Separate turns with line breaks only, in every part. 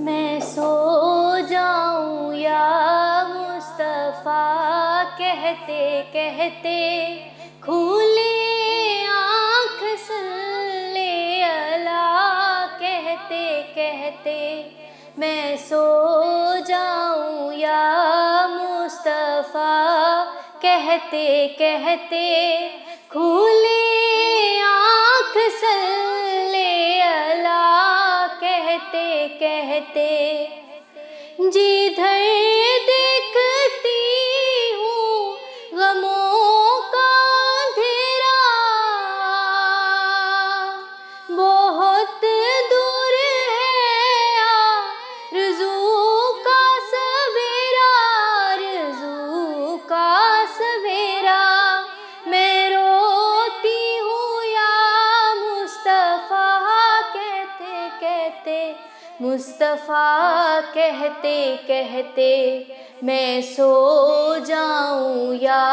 میں سو جاؤں یا مصطفیٰ کہتے کہتے کھولے آنکھ صلی اللہ کہتے کہتے میں سو جاؤں یا مصطفیٰ کہتے کہتے کھولے آنکھ صلی اللہ کہتے کہتے جدھر دیکھتی ہوں غموں کا اندھیرا بہت دور ہے آرزو کا سویرا آرزو کا سویرا میں روتی ہوں یا مصطفیٰ کہتے کہتے مصطفیٰ کہتے کہتے میں سو جاؤں یا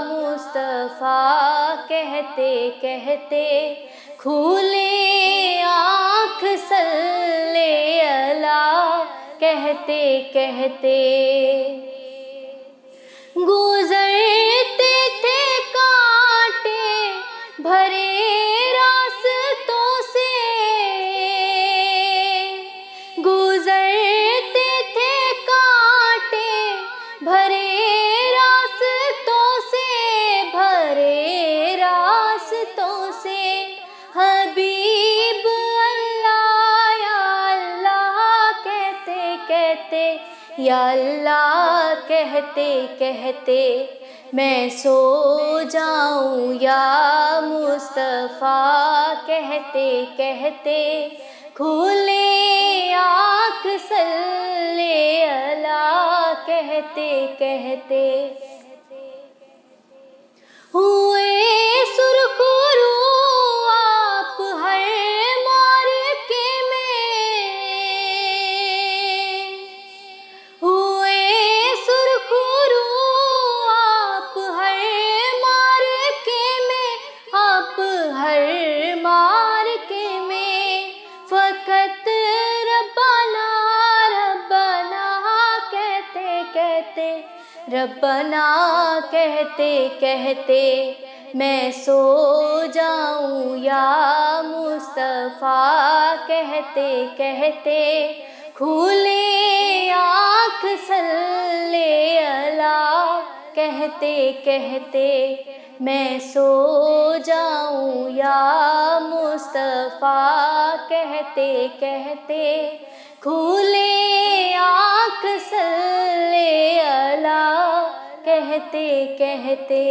مصطفیٰ کہتے کہتے کھولے آنکھ صلی اللہ کہتے کہتے گزرتے تھے کانٹے بھرے راستوں سے گزرتے تھے کانٹے بھرے راستوں سے بھرے راستوں سے حبیب اللہ یا اللہ کہتے کہتے یا اللہ کہتے کہتے میں سو جاؤں یا مصطفیٰ کہتے کہتے کھولے آنکھ صلی اللہ کہتے کہتے ہوئے سرخ رو آپ ہر مارکے میں ہوئے سرخ رو آپ ہر مارکے میں آپ ہر مارکے میں فقط ربنا ربنا کہتے کہتے ربنا کہتے کہتے میں سو جاؤں یا مصطفیٰ کہتے کہتے کھولے آنکھ صلی اللہ کہتے کہتے میں سو جاؤں یا مصطفیٰ کہتے کہتے کھولے آنکھ صلی اللہ کہتے کہتے